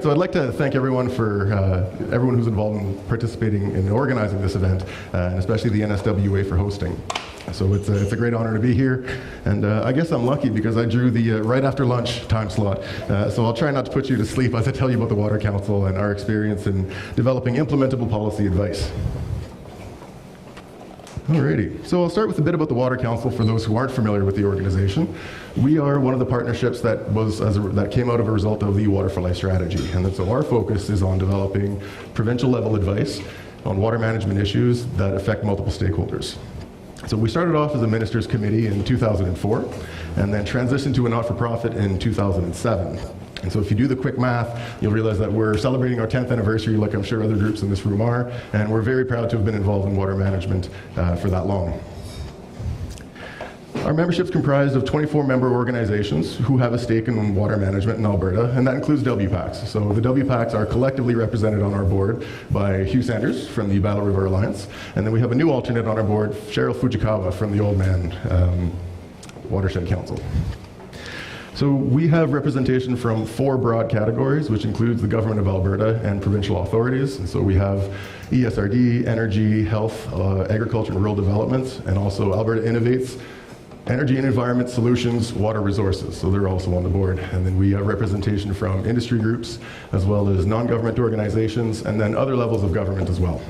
So I'd like to thank everyone for everyone who's involved in participating in organizing this event, and especially the NSWA for hosting. So it's a great honor to be here, and I guess I'm lucky because I drew the right after lunch time slot. So I'll try not to put you to sleep as I tell you about the Water Council and our experience in developing implementable policy advice. Alrighty, so I'll start with a bit about the Water Council for those who aren't familiar with the organization. We are one of the partnerships that came out of a result of the Water for Life strategy, and so our focus is on developing provincial level advice on water management issues that affect multiple stakeholders. So we started off as a ministers committee in 2004 and then transitioned to a not-for-profit in 2007. And so if you do the quick math, you'll realize that we're celebrating our 10th anniversary, like I'm sure other groups in this room are, and we're very proud to have been involved in water management for that long. Our membership's comprised of 24 member organizations who have a stake in water management in Alberta, and that includes WPACs. So the WPACs are collectively represented on our board by Hugh Sanders from the Battle River Alliance, and then we have a new alternate on our board, Cheryl Fujikawa from the Old Man Watershed Council. So we have representation from 4 broad categories, which includes the Government of Alberta and provincial authorities. And so we have ESRD, Energy, Health, Agriculture and Rural Development, and also Alberta Innovates, Energy and Environment Solutions, Water Resources. So they're also on the board. And then we have representation from industry groups, as well as non-government organizations, and then other levels of government as well.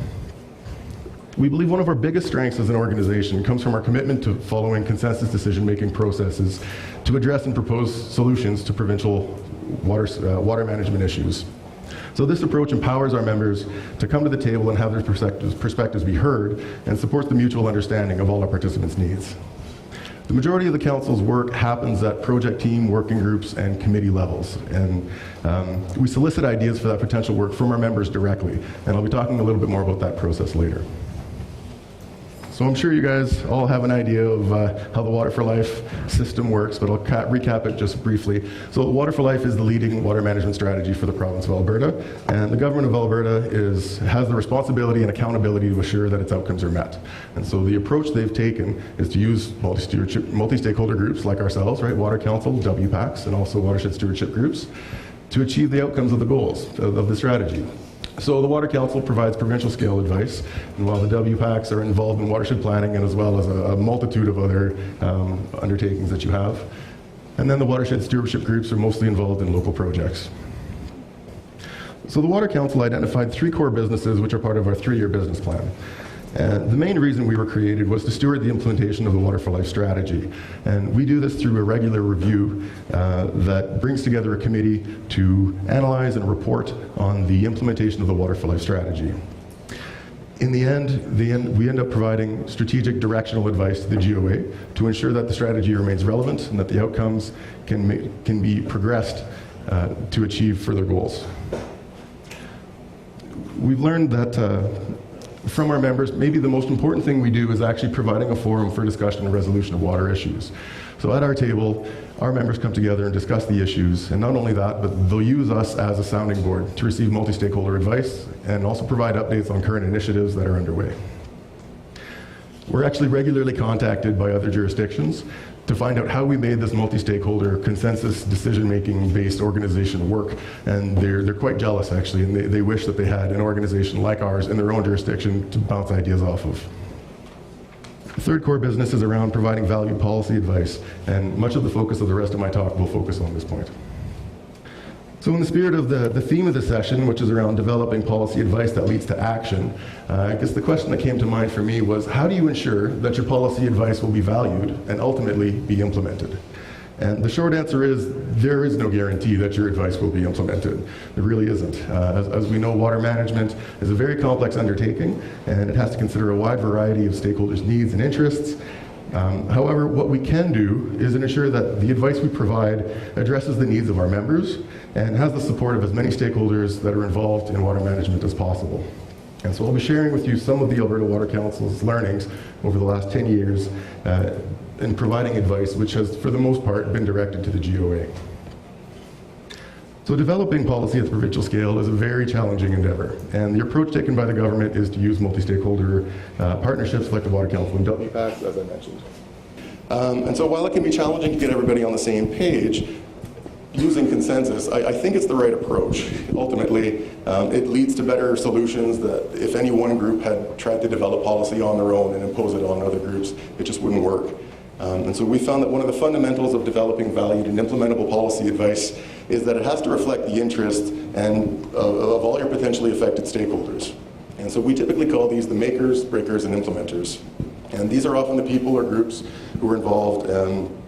We believe one of our biggest strengths as an organization comes from our commitment to following consensus decision-making processes to address and propose solutions to provincial water management issues. So this approach empowers our members to come to the table and have their perspectives be heard and supports the mutual understanding of all our participants' needs. The majority of the Council's work happens at project team, working groups, and committee levels. And we solicit ideas for that potential work from our members directly. And I'll be talking a little bit more about that process later. So I'm sure you guys all have an idea of how the Water for Life system works, but I'll recap it just briefly. So Water for Life is the leading water management strategy for the province of Alberta, and the Government of Alberta has the responsibility and accountability to assure that its outcomes are met. And so the approach they've taken is to use multi-stakeholder groups like ourselves, right, Water Council, WPACs, and also watershed stewardship groups, to achieve the outcomes of the goals of the strategy. So the Water Council provides provincial scale advice, and while the WPACs are involved in watershed planning and as well as a multitude of other undertakings that you have. And then the watershed stewardship groups are mostly involved in local projects. So the Water Council identified 3 core businesses which are part of our 3-year business plan. And the main reason we were created was to steward the implementation of the Water for Life strategy. And we do this through a regular review that brings together a committee to analyze and report on the implementation of the Water for Life strategy. In the end, we end up providing strategic directional advice to the GOA to ensure that the strategy remains relevant and that the outcomes can be progressed to achieve further goals. We've learned that from our members, maybe the most important thing we do is actually providing a forum for discussion and resolution of water issues. So at our table, our members come together and discuss the issues, and not only that, but they'll use us as a sounding board to receive multi-stakeholder advice and also provide updates on current initiatives that are underway. We're actually regularly contacted by other jurisdictions to find out how we made this multi-stakeholder consensus decision-making based organization work, and they're quite jealous actually, and they wish that they had an organization like ours in their own jurisdiction to bounce ideas off of. The 3rd core business is around providing valued policy advice, and much of the focus of the rest of my talk will focus on this point. So in the spirit of the theme of the session, which is around developing policy advice that leads to action, I guess the question that came to mind for me was, how do you ensure that your policy advice will be valued and ultimately be implemented? And the short answer is, there is no guarantee that your advice will be implemented. There really isn't. As we know, water management is a very complex undertaking, and it has to consider a wide variety of stakeholders' needs and interests. However, what we can do is ensure that the advice we provide addresses the needs of our members and has the support of as many stakeholders that are involved in water management as possible. And so I'll be sharing with you some of the Alberta Water Council's learnings over the last 10 years in providing advice, which has, for the most part, been directed to the GOA. So developing policy at the provincial scale is a very challenging endeavor, and the approach taken by the government is to use multi-stakeholder partnerships like the Water Council and WPAC, as I mentioned. And so while it can be challenging to get everybody on the same page, using consensus, I think it's the right approach. Ultimately, it leads to better solutions that if any one group had tried to develop policy on their own and impose it on other groups, it just wouldn't work. And so we found that one of the fundamentals of developing valued and implementable policy advice is that it has to reflect the interests of all your potentially affected stakeholders. And so we typically call these the makers, breakers, and implementers. And these are often the people or groups who are involved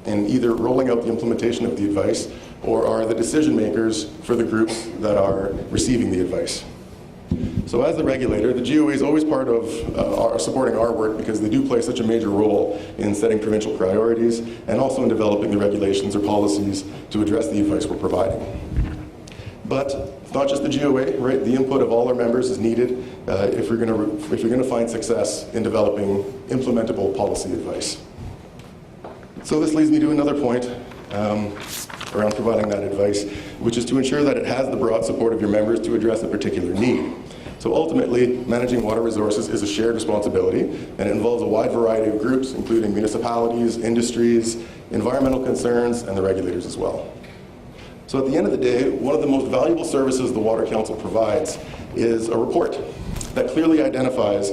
in either rolling out the implementation of the advice or are the decision makers for the groups that are receiving the advice. So as the regulator, the GOA is always part of supporting our work because they do play such a major role in setting provincial priorities and also in developing the regulations or policies to address the advice we're providing. But it's not just the GOA, right? The input of all our members is needed if you're going to find success in developing implementable policy advice. So this leads me to another point around providing that advice, which is to ensure that it has the broad support of your members to address a particular need. So ultimately, managing water resources is a shared responsibility, and it involves a wide variety of groups, including municipalities, industries, environmental concerns, and the regulators as well. So at the end of the day, one of the most valuable services the Water Council provides is a report that clearly identifies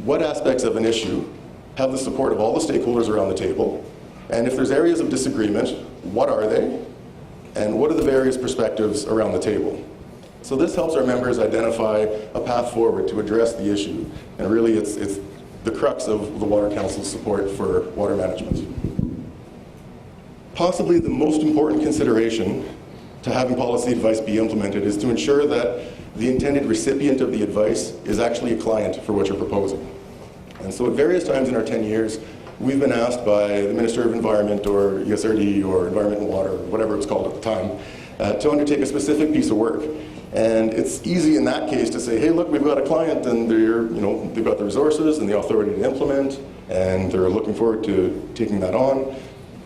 what aspects of an issue have the support of all the stakeholders around the table, and if there's areas of disagreement, what are they, and what are the various perspectives around the table. So this helps our members identify a path forward to address the issue, and really it's the crux of the Water Council's support for water management. Possibly the most important consideration to having policy advice be implemented is to ensure that the intended recipient of the advice is actually a client for what you're proposing. And so at various times in our 10 years, we've been asked by the Minister of Environment or ESRD or Environment and Water, or whatever it was called at the time, to undertake a specific piece of work. And it's easy in that case to say, hey, look, we've got a client and they've got the resources and the authority to implement, and they're looking forward to taking that on.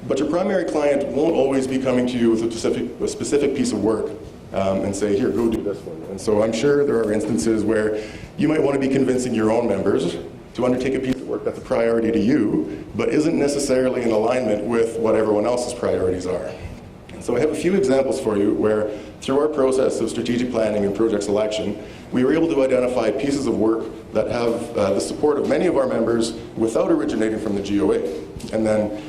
But your primary client won't always be coming to you with a specific piece of work and say, here, go do this for me. And so I'm sure there are instances where you might want to be convincing your own members to undertake a piece of work that's a priority to you, but isn't necessarily in alignment with what everyone else's priorities are. And so I have a few examples for you where, through our process of strategic planning and project selection, we were able to identify pieces of work that have the support of many of our members without originating from the GOA, and then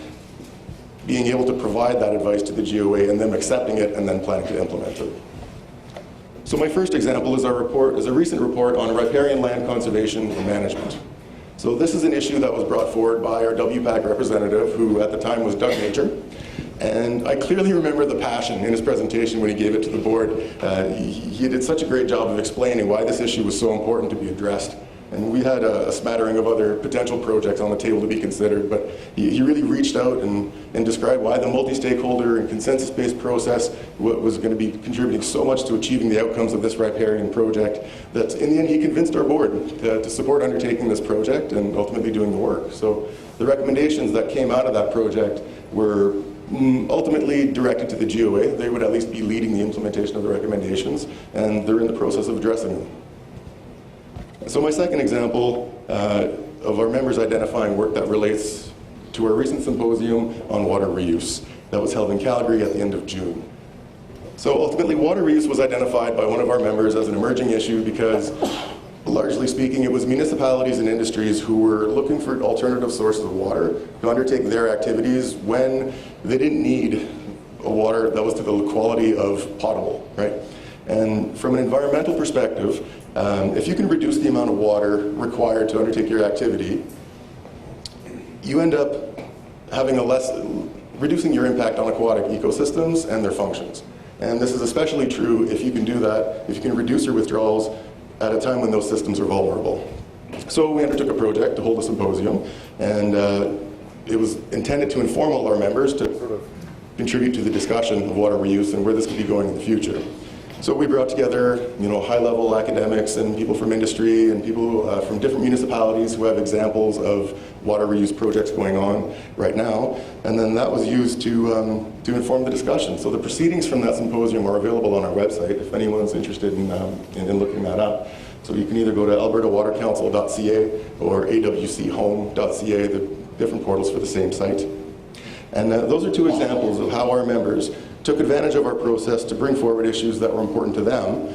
being able to provide that advice to the GOA and them accepting it and then planning to implement it. So my first example is a recent report on riparian land conservation and management. So this is an issue that was brought forward by our WPAC representative, who at the time was Doug Nature. And I clearly remember the passion in his presentation when he gave it to the board. He did such a great job of explaining why this issue was so important to be addressed. And we had a smattering of other potential projects on the table to be considered, but he really reached out and described why the multi-stakeholder and consensus-based process was going to be contributing so much to achieving the outcomes of this riparian project that in the end he convinced our board to support undertaking this project and ultimately doing the work. So the recommendations that came out of that project were ultimately directed to the GOA. They would at least be leading the implementation of the recommendations, and they're in the process of addressing them. So my second example of our members identifying work that relates to our recent symposium on water reuse that was held in Calgary at the end of June. So ultimately, water reuse was identified by one of our members as an emerging issue because, largely speaking, it was municipalities and industries who were looking for alternative sources of water to undertake their activities when they didn't need a water that was to the quality of potable, right? And from an environmental perspective, if you can reduce the amount of water required to undertake your activity, you end up having reducing your impact on aquatic ecosystems and their functions. And this is especially true if you can do that, if you can reduce your withdrawals at a time when those systems are vulnerable. So we undertook a project to hold a symposium, and it was intended to inform all our members to sort of contribute to the discussion of water reuse and where this could be going in the future. So we brought together, high-level academics and people from industry and people from different municipalities who have examples of water reuse projects going on right now, and then that was used to inform the discussion. So the proceedings from that symposium are available on our website if anyone's interested in looking that up. So you can either go to albertawatercouncil.ca or awchome.ca, the different portals for the same site. And those are two examples of how our members took advantage of our process to bring forward issues that were important to them.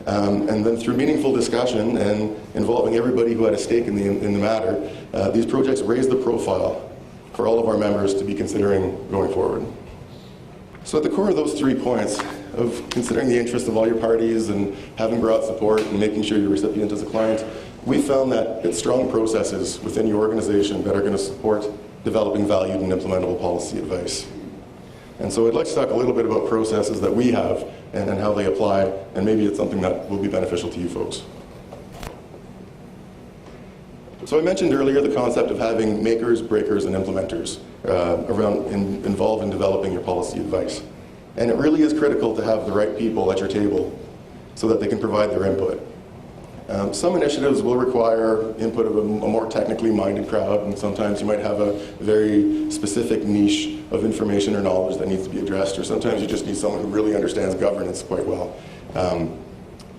And then through meaningful discussion and involving everybody who had a stake in the matter, these projects raised the profile for all of our members to be considering going forward. So at the core of those 3 points of considering the interests of all your parties and having broad support and making sure your recipient is a client, we found that it's strong processes within your organization that are going to support developing valued and implementable policy advice. And so I'd like to talk a little bit about processes that we have and how they apply, and maybe it's something that will be beneficial to you folks. So I mentioned earlier the concept of having makers, breakers, and implementers involved in developing your policy advice. And it really is critical to have the right people at your table so that they can provide their input. Some initiatives will require input of a more technically minded crowd, and sometimes you might have a very specific niche of information or knowledge that needs to be addressed, or sometimes you just need someone who really understands governance quite well.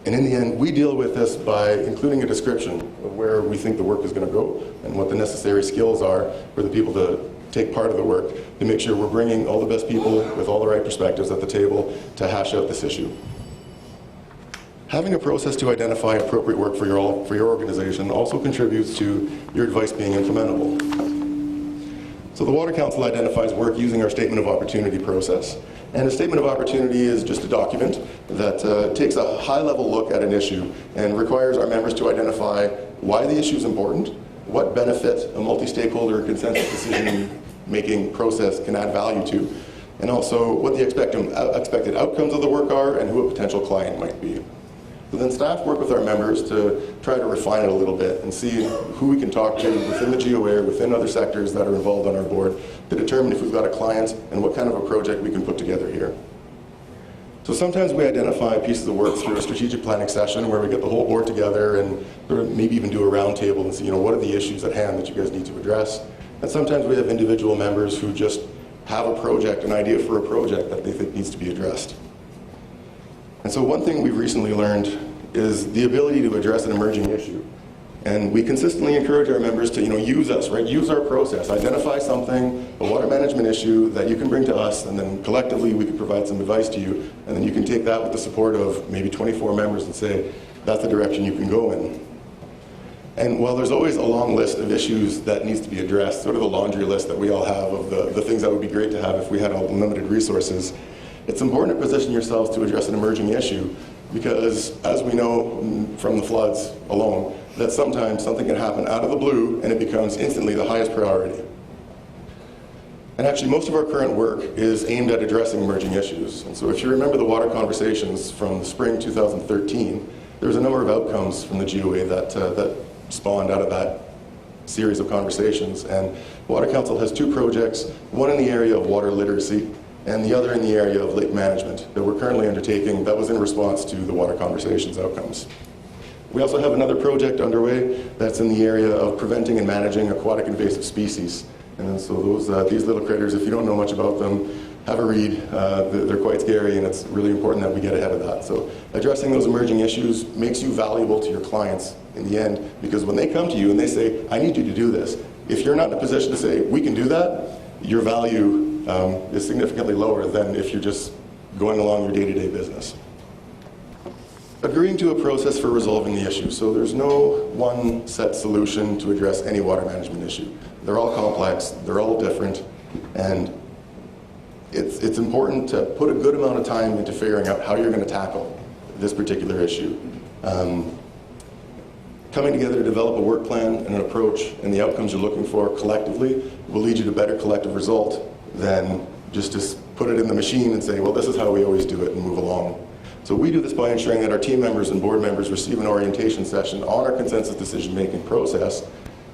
And in the end, we deal with this by including a description of where we think the work is going to go and what the necessary skills are for the people to take part of the work to make sure we're bringing all the best people with all the right perspectives at the table to hash out this issue. Having a process to identify appropriate work for your organization also contributes to your advice being implementable. So the Water Council identifies work using our Statement of Opportunity process. And a Statement of Opportunity is just a document that takes a high-level look at an issue and requires our members to identify why the issue is important, what benefit a multi-stakeholder consensus decision-making process can add value to, and also what the expected outcomes of the work are and who a potential client might be. So then staff work with our members to try to refine it a little bit and see who we can talk to within the GOA or within other sectors that are involved on our board to determine if we've got a client and what kind of a project we can put together here. So sometimes we identify pieces of work through a strategic planning session where we get the whole board together and sort of maybe even do a round table and see, what are the issues at hand that you guys need to address. And sometimes we have individual members who just have a project, an idea for a project that they think needs to be addressed. And so one thing we've recently learned is the ability to address an emerging issue. And we consistently encourage our members to use us, right? Use our process. Identify something, a water management issue that you can bring to us, and then collectively we can provide some advice to you. And then you can take that with the support of maybe 24 members and say, that's the direction you can go in. And while there's always a long list of issues that needs to be addressed, sort of the laundry list that we all have of the things that would be great to have if we had unlimited resources, it's important to position yourselves to address an emerging issue because, as we know from the floods alone, that sometimes something can happen out of the blue and it becomes instantly the highest priority. And actually, most of our current work is aimed at addressing emerging issues. And so if you remember the water conversations from the spring 2013, there was a number of outcomes from the GOA that spawned out of that series of conversations. And Water Council has 2 projects, one in the area of water literacy and the other in the area of lake management that we're currently undertaking that was in response to the water conversations outcomes. We also have another project underway that's in the area of preventing and managing aquatic invasive species. And so these little critters, if you don't know much about them, have a read. They're quite scary, and it's really important that we get ahead of that. So addressing those emerging issues makes you valuable to your clients in the end, because when they come to you and they say, I need you to do this, if you're not in a position to say, we can do that, your value is significantly lower than if you're just going along your day-to-day business. Agreeing to a process for resolving the issue. So there's no one set solution to address any water management issue. They're all complex, they're all different, and it's important to put a good amount of time into figuring out how you're going to tackle this particular issue. Coming together to develop a work plan and an approach and the outcomes you're looking for collectively will lead you to better collective result than just to put it in the machine and say, well, this is how we always do it and move along. So we do this by ensuring that our team members and board members receive an orientation session on our consensus decision-making process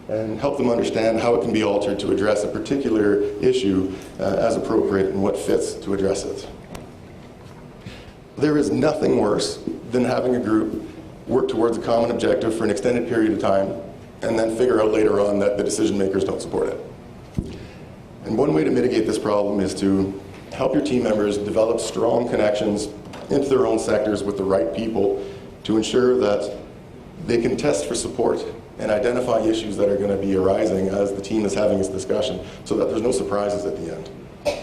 and help them understand how it can be altered to address a particular issue as appropriate and what fits to address it. There is nothing worse than having a group work towards a common objective for an extended period of time and then figure out later on that the decision makers don't support it. And one way to mitigate this problem is to help your team members develop strong connections into their own sectors with the right people to ensure that they can test for support and identify issues that are going to be arising as the team is having this discussion so that there's no surprises at the end.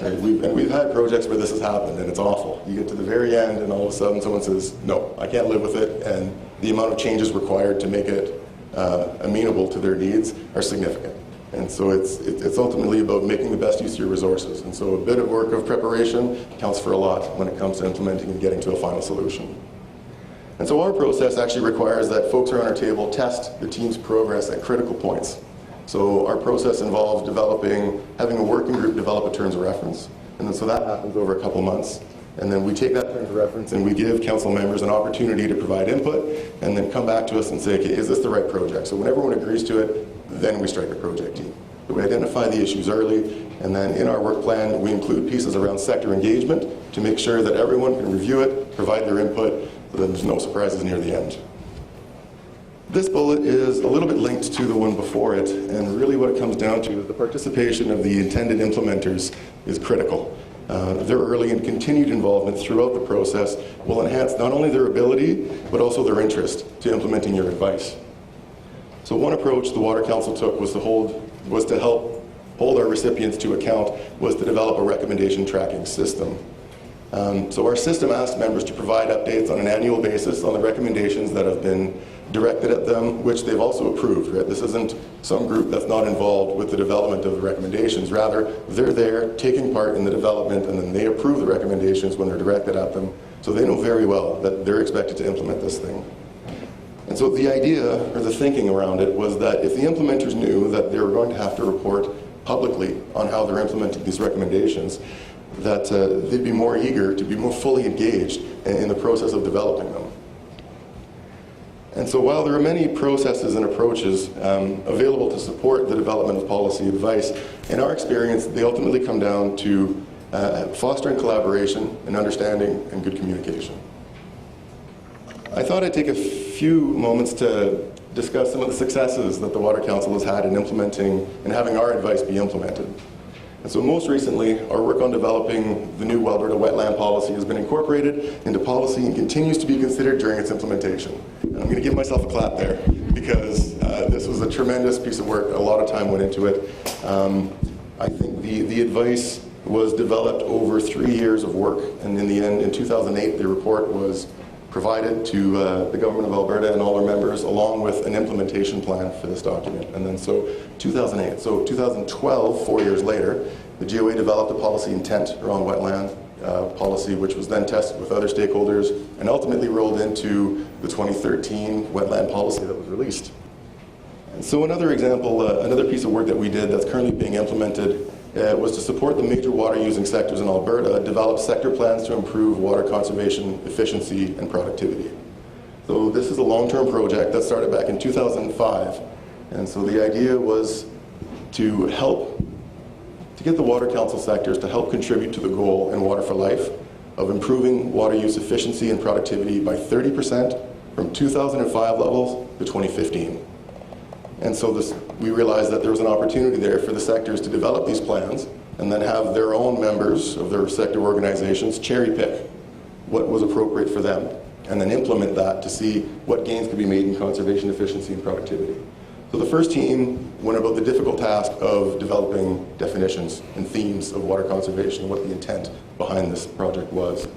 Right? We've had projects where this has happened, and it's awful. You get to the very end, and all of a sudden someone says, no, I can't live with it, and the amount of changes required to make it amenable to their needs are significant. And so it's ultimately about making the best use of your resources. And so a bit of work of preparation counts for a lot when it comes to implementing and getting to a final solution. And so our process actually requires that folks around our table test the team's progress at critical points. So our process involves having a working group develop a terms of reference. And then so that happens over a couple months. And then we take that terms of reference and we give council members an opportunity to provide input and then come back to us and say, okay, is this the right project? So when everyone agrees to it, then we strike a project team. So we identify the issues early, and then in our work plan, we include pieces around sector engagement to make sure that everyone can review it, provide their input, so that there's no surprises near the end. This bullet is a little bit linked to the one before it, and really what it comes down to is the participation of the intended implementers is critical. Their early and continued involvement throughout the process will enhance not only their ability, but also their interest to implementing your advice. So one approach the Water Council took was to help hold our recipients to account, was to develop a recommendation tracking system. So our system asked members to provide updates on an annual basis on the recommendations that have been directed at them, which they've also approved. Right? This isn't some group that's not involved with the development of the recommendations. Rather, they're there taking part in the development, and then they approve the recommendations when they're directed at them. So they know very well that they're expected to implement this thing. And so the idea, or the thinking around it, was that if the implementers knew that they were going to have to report publicly on how they're implementing these recommendations, that they'd be more eager to be more fully engaged in the process of developing them. And so while there are many processes and approaches available to support the development of policy advice, in our experience, they ultimately come down to fostering collaboration and understanding and good communication. I thought I'd take a few moments to discuss some of the successes that the Water Council has had in implementing and having our advice be implemented. And so most recently, our work on developing the new Alberta Wetland policy has been incorporated into policy and continues to be considered during its implementation. And I'm going to give myself a clap there because this was a tremendous piece of work. A lot of time went into it. I think the advice was developed over 3 years of work, and in the end, in 2008, the report was provided to the government of Alberta and all our members, along with an implementation plan for this document. And then so 2008, so 2012, 4 years later, the GOA developed a policy intent around wetland policy, which was then tested with other stakeholders and ultimately rolled into the 2013 wetland policy that was released. And so another example, another piece of work that we did that's currently being implemented was to support the major water using sectors in Alberta, develop sector plans to improve water conservation, efficiency, and productivity. So this is a long-term project that started back in 2005. And so the idea was to get the Water Council sectors to help contribute to the goal in Water for Life of improving water use efficiency and productivity by 30% from 2005 levels to 2015. And so we realized that there was an opportunity there for the sectors to develop these plans and then have their own members of their sector organizations cherry pick what was appropriate for them and then implement that to see what gains could be made in conservation efficiency and productivity. So the first team went about the difficult task of developing definitions and themes of water conservation and what the intent behind this project was.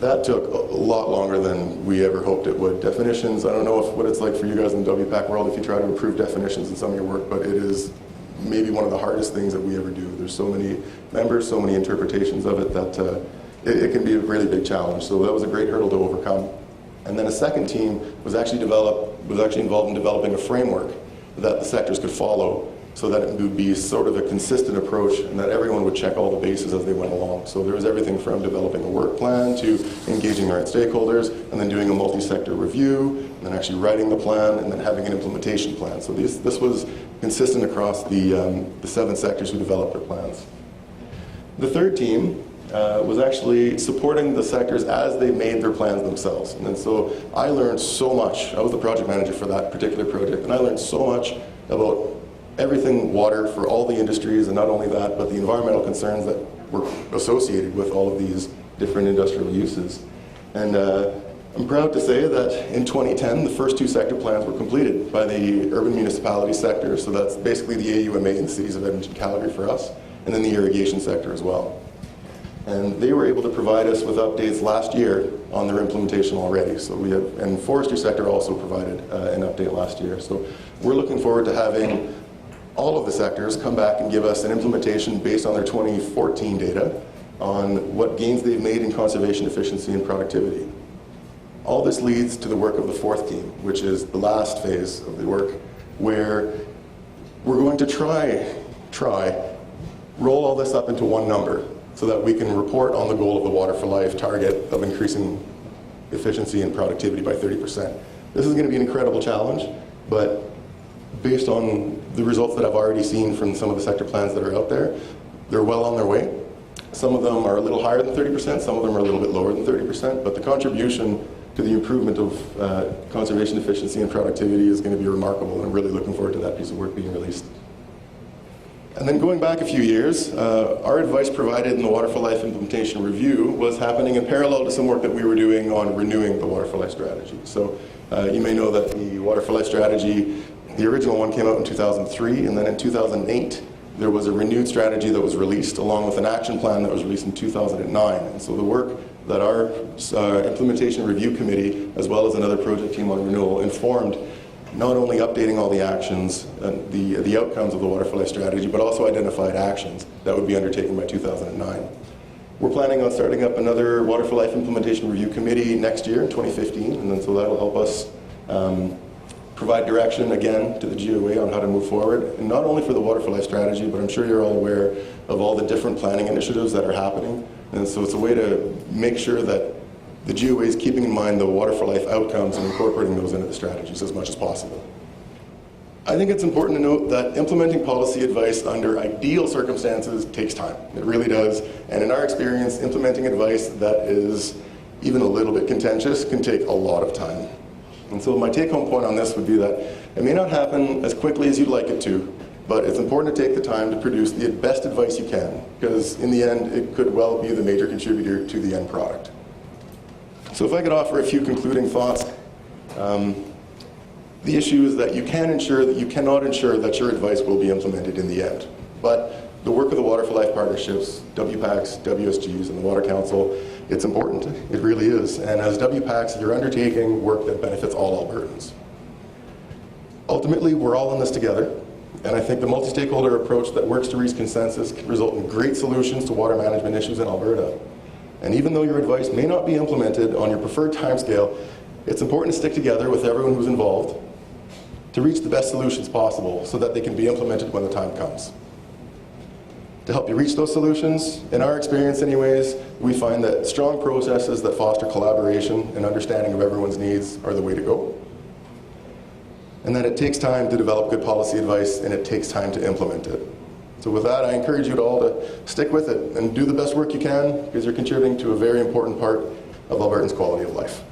That took a lot longer than we ever hoped it would. Definitions, I don't know what it's like for you guys in the WPAC world if you try to improve definitions in some of your work, but it is maybe one of the hardest things that we ever do. There's so many members, so many interpretations of it that it can be a really big challenge. So that was a great hurdle to overcome. And then a second team was actually involved in developing a framework that the sectors could follow so that it would be sort of a consistent approach and that everyone would check all the bases as they went along. So there was everything from developing a work plan to engaging our stakeholders and then doing a multi-sector review and then actually writing the plan and then having an implementation plan. So this was consistent across the 7 sectors who developed their plans. The third team was actually supporting the sectors as they made their plans themselves. And so I learned so much. I was the project manager for that particular project, and I learned so much about everything water for all the industries, and not only that, but the environmental concerns that were associated with all of these different industrial uses. And I'm proud to say that in 2010, the first 2 sector plans were completed by the urban municipality sector. So that's basically the AUMA in the cities of Edmonton, Calgary for us. and then the irrigation sector as well. And they were able to provide us with updates last year on their implementation already. So we have, and forestry sector also provided an update last year. So we're looking forward to having all of the sectors come back and give us an implementation based on their 2014 data on what gains they've made in conservation efficiency and productivity. All this leads to the work of the fourth team, which is the last phase of the work, where we're going to roll all this up into one number so that we can report on the goal of the Water for Life target of increasing efficiency and productivity by 30%. This is going to be an incredible challenge, but based on the results that I've already seen from some of the sector plans that are out there, they're well on their way. Some of them are a little higher than 30%, some of them are a little bit lower than 30%, but the contribution to the improvement of conservation efficiency and productivity is going to be remarkable, and I'm really looking forward to that piece of work being released. And then going back a few years, our advice provided in the Water for Life implementation review was happening in parallel to some work that we were doing on renewing the Water for Life strategy. So you may know that the Water for Life strategy, the original one came out in 2003, and then in 2008, there was a renewed strategy that was released along with an action plan that was released in 2009. And so the work that our implementation review committee, as well as another project team on renewal, informed not only updating all the actions and the outcomes of the Water for Life strategy, but also identified actions that would be undertaken by 2009. We're planning on starting up another Water for Life implementation review committee next year in 2015, and then so that'll help us provide direction again to the GOA on how to move forward, and not only for the Water for Life strategy, but I'm sure you're all aware of all the different planning initiatives that are happening, and so it's a way to make sure that the GOA is keeping in mind the Water for Life outcomes and incorporating those into the strategies as much as possible. I think it's important to note that implementing policy advice under ideal circumstances takes time. It really does. And in our experience, implementing advice that is even a little bit contentious can take a lot of time. And so my take-home point on this would be that it may not happen as quickly as you'd like it to, but it's important to take the time to produce the best advice you can, because in the end, it could well be the major contributor to the end product. So if I could offer a few concluding thoughts, the issue is that you can ensure that you cannot ensure that your advice will be implemented in the end. But the work of the Water for Life partnerships, WPACs, WSGs, and the Water Council, it's important. It really is. And as WPACs, you're undertaking work that benefits all Albertans. Ultimately, we're all in this together. And I think the multi-stakeholder approach that works to reach consensus can result in great solutions to water management issues in Alberta. And even though your advice may not be implemented on your preferred timescale, it's important to stick together with everyone who's involved to reach the best solutions possible so that they can be implemented when the time comes. To help you reach those solutions, in our experience anyways, we find that strong processes that foster collaboration and understanding of everyone's needs are the way to go. And that it takes time to develop good policy advice, and it takes time to implement it. So with that, I encourage you all to stick with it and do the best work you can, because you're contributing to a very important part of Albertans' quality of life.